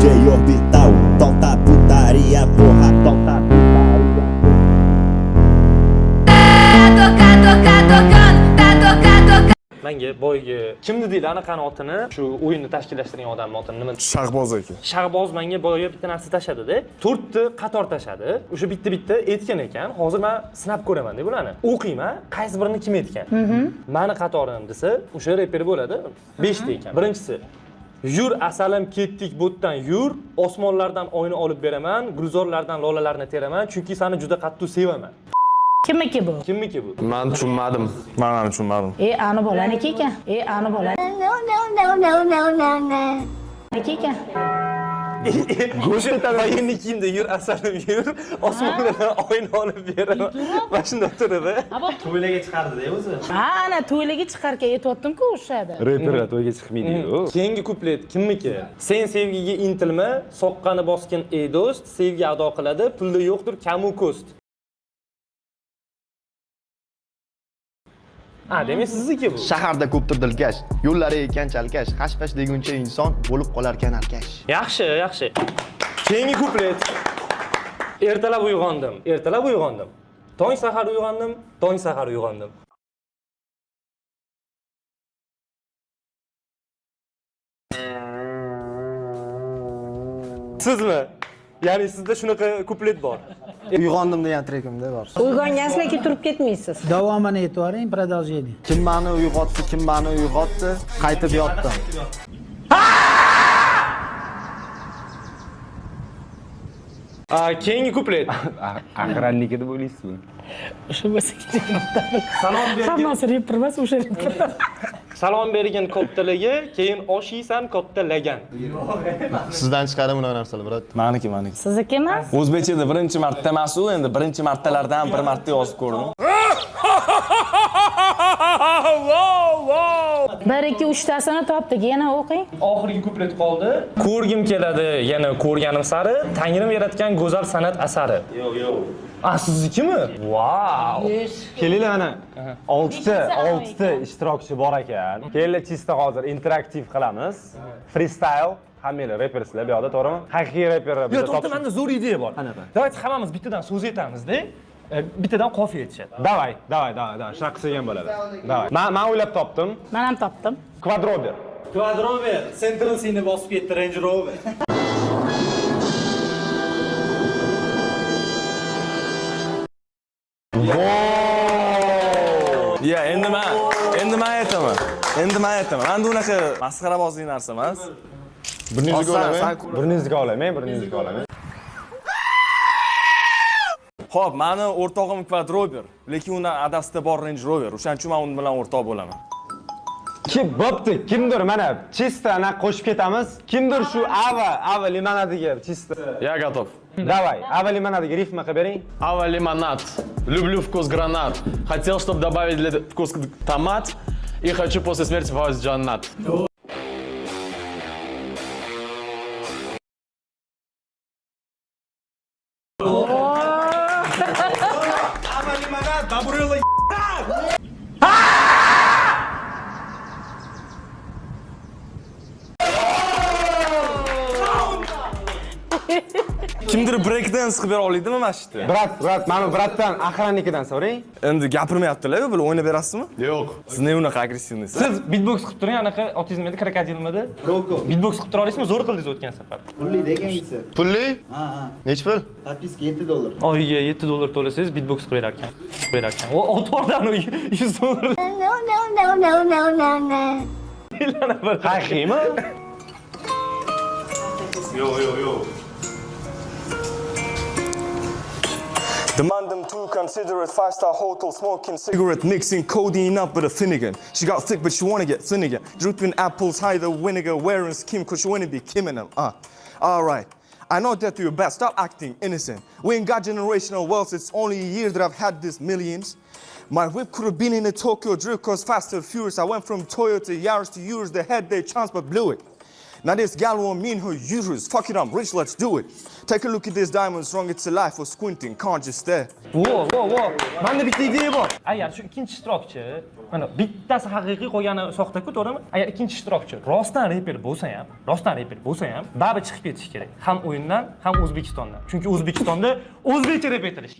DJ Orbital, solta a putaria, porra, solta a putaria. Menga boyga kimni deydi anaqani otini, shu o'yinni tashkillashtirgan odamning otini nima? Shahboz aka. Shahboz menga boyga bitta narsa tashadi-da. 4 ta qator tashadi. O'sha bitta aytgan ekan. Hozir men sinab ko'raman-da bularni. O'qiyman, qaysi birini kim aytgan. Meni qatorim desa, o'sha reper bo'ladi. 5 ta ekan. Birinchisi yur asalim ketdik bo'tdan yur, osmonlardan oyni olib beraman, gulzorlardan lolalarni teraman, chunki seni juda qattiq sevaman. Kimniki bu? Kimniki bu? Men tushunmadim. Men ham tushunmadim. Ani bolaniki ekan. Ani bolaniki ekan. Go'sht tayinnikimda yur asalim yur, osmonlardan oyni olib beraman. Mana shunda turadi. To'ylarga chiqardi-da o'zi. Ha, ana to'ylarga chiqarkan aytayotdim-ku o'shada. Reperlar to'yga chiqmaydi-ku. Keyingi kuplet kimniki? Sen sevgiga intilma, soqqani boskin ey do'st, sevgi ado qiladi, pulda yo'qdir kamu ko'st. Demak sizniki bu. Shaharda ko'pdir dilkash, yo'llari ekan chalkash, hash-pash deguncha inson bo'lib qolar ekan arkash. Yaxshi. Keyingi kuplet. Ertalab uyg'ondim. Tong sahar uyg'ondim. Sizmi? Ya'ni sizda shunaqa kuplet bor. Uyg'ondim degan trekimda bor. Uyg'ongansizlar keyin turib ketmaysiz. Davomini aytvoring, продолжение. Kim meni uyg'otdi, qaytib yotdim. Keyingi kuplet. Aqraniki deb o'ylaysizmi? O'sha bo'lsa kerak. Salom bergin. Hammasi reper emas, o'sha reper. Salom bergin kattalarga, keyin osh yeysan kattalagan. Sizdan chiqadi bunaqa narsalar, brat. Meniki. Siznikimi? O'zbekchada birinchi marta emas-u, endi birinchi martalardan bir marta yozib ko'rdim. 1-2-3 tasini topdik, yana o'qing. Oxirgi kuplet qoldi. Ko'rgim keladi, yana ko'rganim sari, Tangrim yaratgan go'zal san'at asari. Yo'q. Siznikimi? Wow. Kelinglar mana 6 ta ishtirokchi bor ekan. Kelinglar chista hozir interaktiv qilamiz. Freestyle. Hammanglar repersizlar bu yoqda, to'g'rimi? Haqiqiy reperlar Yo'q, to'xta, menda zo'r ideya bor. Davaychi hammamiz bittadan so'z aytamiz-da. Bittadan qofiya aytishadi. Davay. Shunaqa qilsak ham bo'ladi. Davay. Men o'ylab topdim. Men ham topdim. Quadrober. Sentralsini bosib ketdi Range Rover. Ya, endi men aytaman. Menda unaqa masxarabozlik narsa emas. Biringizni olaman. Xo'p, meni o'rtog'im Quadrober, lekin undan adasida bor Range Rover. O'shaning uchun men uni bilan o'rtoq bo'laman. Bo'pti, kimdir mana chista ana qo'shib ketamiz. Kimdir shu ava limonadiga chista. Я готов. Давай, ava limonadiga rifma qilib bering. Ава лимонад. Люблю вкус гранат. Хотел, чтобы добавить вкус томат. И хочу после смерти попасть в джаннат. Kimdir break dance qilib bera oladimi mana shu yerda? Brat, mana bratdan Aqrannikidan so'rang. Endi gapirmayaptilar-ku, bular o'ynab berasizmi? Yo'q. Siz ne unaqa agressivnisiz? Siz beatbox qilib turing, anaqa otizm edi, krokodilmidi? Beatbox qilib tura olasizmi? Zo'r qildingiz o'tgan safar. Pulli degangisi. Pulli? Ha. Nech pul? Подписка $7. Oyiga $7 to'lasangiz beatbox qilib berarkan. O'tvordan $100. Haqiqiymi? Yo'q. Demand them to consider it 5-star hotel, smoking cigarette, mixing codeine up with a Finnegan. She got thick, but she wanna get thin again. Dripping apples, cider vinegar, wearing skim, cause she wanna be Kim and them. Alright. I know that you're bad. Stop acting innocent. We ain't got generational wealth. It's only a year that I've had this millions. My whip could have been in a Tokyo drift, cause Fast and Furious. I went from Toyota Yaris to Urus. They had their chance, but blew it. Now this gal want me in her uterus. Fuck it, I'm rich, let's do it. Take a look at this diamond, strong it's alive or squinting, can't just stare. Vo. Menda bitta ideya bor. Agar shu ikkinchi ishtirokchi, mana bittasi haqiqiy qolgani soxta-ku, to'g'rimi? Agar ikkinchi ishtirokchi rostdan reper bo'lsa ham, baribir chiqib ketishi kerak. Ham o'yindan, ham O'zbekistondan. Chunki O'zbekistonda o'zbekcha rep etilish.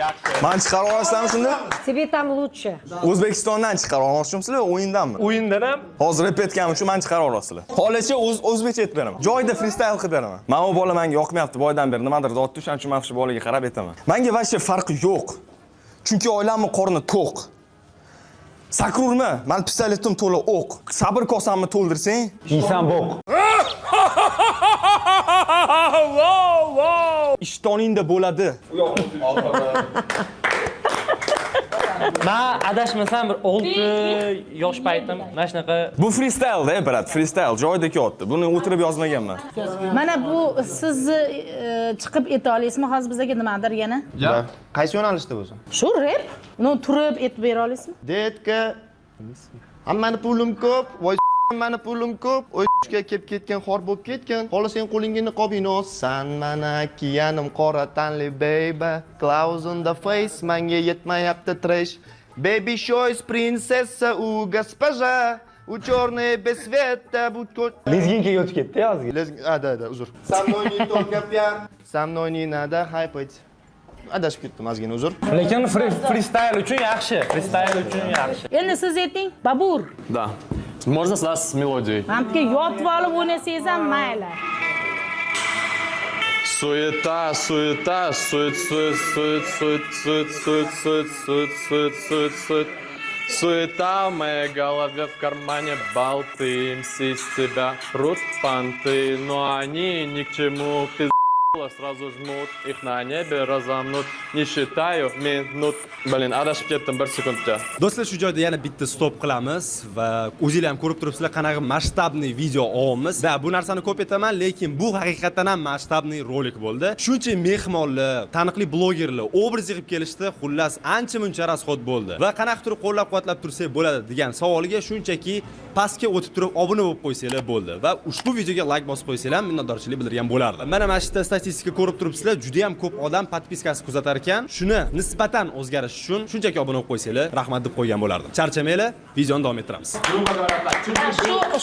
Yaxshi. Mani chiqarib olasizlarmi shunda? Тебе там лучше. O'zbekistondan chiqarib olmoqchimisizlar, o'yindanmi? O'yindan ham Hozir rep etganim uchun mani chiqarib olasizlar. Holicha o'zbekcha aytib beraman. Joyida freestyle qilib beraman. Mana bu bola menga yoqmayapti, boydan beri nimadir doddi, shuning uchun men shu bolaga qarab aytaman. Menga vashcha farqi yo'q. Chunki oilamning qorni to'q. Sakrurmi? Men pistoletim to'la o'q. Sabr kosamni to'ldirsang, Yeysan bo'q. ishtoningda bo'ladi. men adashmasam bir 6 yosh paytim mana shunaqa Bu freestyle-da, brat, freestyle joyida kelyapti. Buni o'tirib yozmaganman. Mana bu sizni chiqib eta olasizmi hozir bizga nimadir yana? Qaysi yo'nalishda bo'lsin? Shu rep? Uni turib aytib bera olasizmi? Detka. Hammani pulim ko'p, voy mani pulim ko'p, o'yga kelib ketgan xor bo'lib ketgan. Xolasang qo'lingga niqobingni olsan, mana kiyanim qora tanli baby, clouds on the face, menga yetmayapti trash. Baby shows prinsessa u госпожа, u черный без света, bu Lezginkaga o'tib ketdi hozir. Да, uzr. Со мной не только пиар, со мной не надо хайпать. Adashib ketdim, ozgina uzr. lekin freestyle uchun yaxshi. Endi siz ayting, Babur. Да. Можно с мелодией? Hamga yotib olib o'ynasangiz ham mayli. Суета. Суета в моей голове, в кармане болты. МС из тебя рут понты, но они ни к чему. Сразу жмут, их на небе разомнут. Не считаю минут. Блин, adashib ketdim 1 sekundcha. Do'stlar, shu joyda yana bitta stop qilamiz va o'zingizlar ham ko'rib turibsizlar qanaqa masshtabli video olyapmiz. Da bu narsani ko'p aytaman, lekin bu haqiqatan ham masshtabli rolik bo'ldi. Shuncha mehmonlar, taniqli blogerlar obraz yig'ib kelishdi, xullas ancha-muncha rasxod bo'ldi. Va qanaqa turib qo'llab-quvvatlab tursak bo'ladi degan savoliga shunchaki pastga o'tib turib obuna bo'lib qo'ysanglar bo'ldi va ushbu videoga like bosib qo'ysanglar minnatdorchilik bildirgan bo'lardim. Mana mana shu statistika ko'rib turibsizlar, juda ham ko'p odam podpiskasi kuzatar ekan. Shuni nisbatan o'zgarish uchun shunchaki obuna bo'lib qo'ysanglar, rahmat deb qo'ygan bo'lardim. Charchamanglar, videoni davom ettiramiz.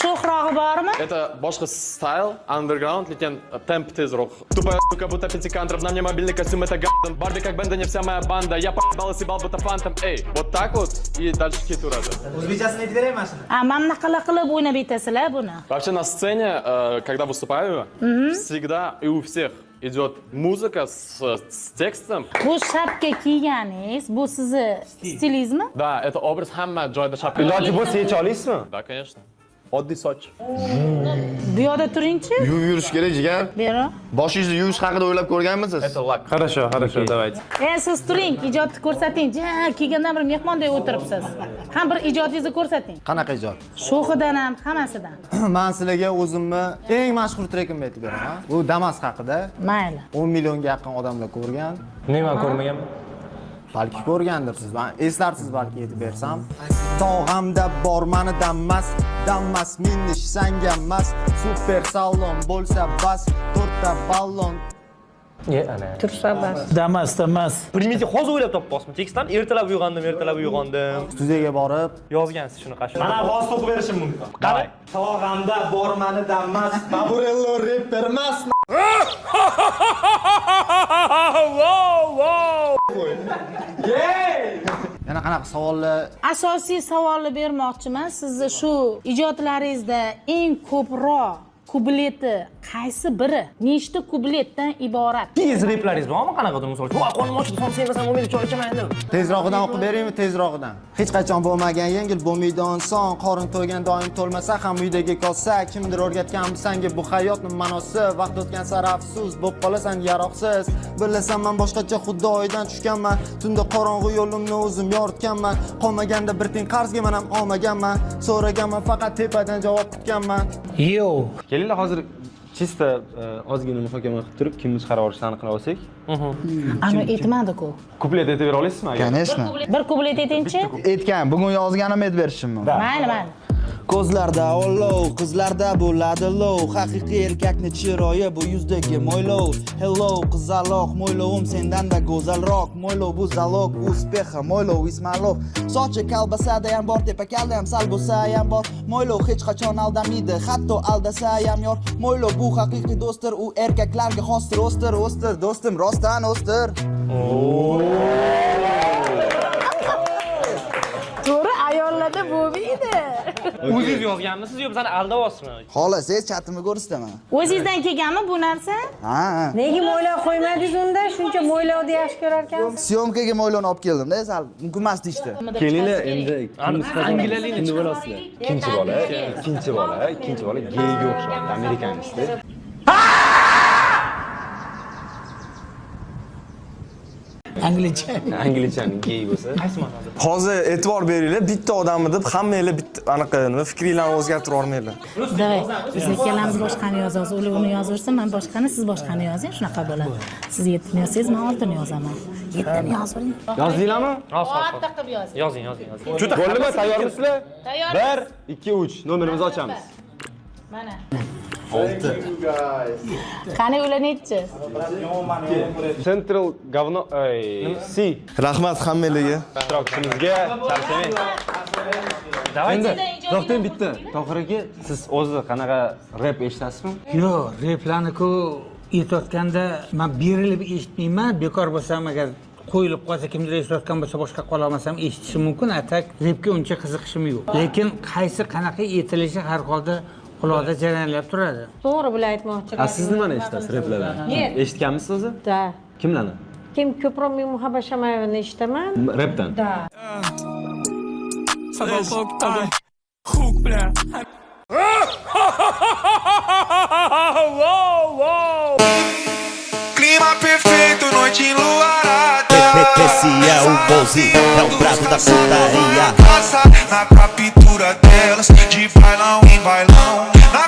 Sho'xrog'i bormi? Это boshqa стайл, underground, lekin темп tezroq. Тупая сука, будто пятикантров, на мне мобильный костюм, это гадан. Барби как бенда, не вся моя банда. Я поебал и съебал, будто фантом. Эй, вот так вот и дальше hit uradi. O'zbekchasini aytib beraymi mana shuni? Mana bunaqa qilib o'ynab aytasizlar buni. Вообще на сцене, когда выступаю, всегда и у всех идет музыка с текстом. Bu shapka kiyganingiz, bu sizni stilizmi? Да, это образ hamma joyda shapka. Iloji bo'lsa yecha olasizmi? Да, конечно. Oddiy soch. Bu yoqda turingchi. Yuvib yurish kerak, jigar. Bero. Boshingizni yuvish haqida o'ylab ko'rganmisiz? Это лак. Хорошо, давайте. Siz turing, ijodni ko'rsating. Kelgandan bir mehmondek o'tiribsiz. Ham bir ijodingizni ko'rsating. Qanaqa ijod? Sho'xidan ham, hammasidan. Men sizlarga o'zimni eng mashhur trekimni aytib beraman. Bu Damas haqida. Mayli. 10 millionga yaqin odamlar ko'rgan. Men ko'rmaganman. Balki ko'rgandirsiz. Men eslarsiz balki aytib bersam. Tog'amda bor mani Damas minish sanga emas. Super salon bo'lsa bas, 4 ta ballon. Ana. Tursa bas. Damas. Primiti hozir o'ylab topmoqchiman. Tekstdan ertalab uyg'ondim. Studiyaga borib, Yozgansiz shunaqa. Mana hozir to'qib berishim mumkin. Qarang. tog'amda bor mani Damas, Baburello rapper emas. Yana qanaqa savollar? Asosiy savolni bermoqchiman. Sizni shu ijodlaringizda eng ko'proq kubleti qaysi biri? Nechta kubletdan iborat? Tez replaringiz bormi? Qanaqadir misol? "Voy, qonim ochdi, son sevmasam bo'lmaydi, choy ichaman" deb. Tezrog'idan o'qib beraymi? Tezrog'idan. Hech qachon bo'lmagan yengil bo'lmaydi inson, qorin to'ygan doim to'lmasa ham uydagi kosa, kimdir o'rgatgan senga bu hayotning ma'nosi, vaqt o'tgan sari afsus, bo'lib qolasan yaroqsiz. Bilasan men boshqacha xudoydan tushganman, tunda qorong'u yo'limni o'zim yoritganman, qolmaganda bir tiyin qarzga men ham olmaganman, so'raganman faqat tepadan javob kutganman. Kelinglar hozir chista ozgina muhokama qilib turib kimni chiqarib yuborishni aniqlab olsak. Ani aytmadi-ku. Kuplet aytib bera olasizmi agar? Конечно. Bir kublet aytingchi. Aytgan, bugun yozganim aytib berishim mumkin. Mayli. Ko'zlarda olov, qizlarda bo'ladi lov. Haqiqiy erkakni chiroyi bu yuzdagi mo'ylov. Hello qizaloq, mo'ylovim sendanda go'zalroq. Mo'ylov bu zalog, bu uspeha, mo'ylov ismalov. Sochi kalbasada ham bor, tepa kalda ham sal bo'lsa ham bor. Mo'ylov hech qachon aldamaydi, hatto aldasa ham yor. Mo'ylov bu haqiqiy do'stdir, u erkaklarga xosdir, o'stir, do'stim, rostdan o'stir. To'g'ri, ayollarda bo'lmaydi. O'zingiz yozganmisiz yo bizani aldayapsizmi? Xohlasangiz chatimni ko'rsataman. O'zingizdan kelganmi bu narsa? Ha. Nega mo'ylab qo'ymadingiz unda? Shuncha mo'ylovni yaxshi ko'rar ekansiz. Syomkaga mo'ylovni olib keldim-da, sal mumkin emas deyishdi. Kelinglar endi Angliyalik kimni bo'lasizlar? Ikkinchi bola geyga o'xshaydi, amerikanist. Anglichani gey bo'lsa. Hozir e'tibor beringlar, bitta odamni deb hammanglar bitta anaqa nima fikringlarni o'zgartirib olmanglar. Davay, biz ikkalamiz boshqani yozamiz. Ular uni yozaversa, men boshqani, siz boshqani yozing, shunaqa bo'ladi. Siz 7ni yozsangiz, men 6ni yozaman. 7ni yozavering. Yozdinglarmi? Katta qilib yozing. Yozing. Bo'ldimi? Tayyormisizlar? Tayyor. 1, 2, 3 nomerimizni ochamiz. Mana. 6. Qani ular nechi? Central Governor C Rahmat hammanglarga. ishtirokchimizga charchamang. Endi to'xtang bitta. Tohir aka, siz o'zi qanaqa rep eshitasizmi? Yo'q, replarni-ku aytayotganda men berilib eshitmayman. Bekor bo'lsam agar qo'yilib qolsa, kimdir eshitayotgan bo'lsa, boshqa qola olmasam eshitishim mumkin. Atak repga uncha qiziqishim yo'q. Lekin qaysi qanaqa aytilishi har holda quloqda jarayonlab turadi. To'g'ri bular aytmoqchilar. Siz nimani eshitasiz replardan? Eshitganmisiz o'zi? Da. Kimlarni? Kim ko'proq men Muhabbat Shamayevani eshitaman. Repdan. Da. Clima perfeito, noite enluarada. Esse é o Bozi, é o prato da putaria. Passa na captura delas, de bailão em bailão. Na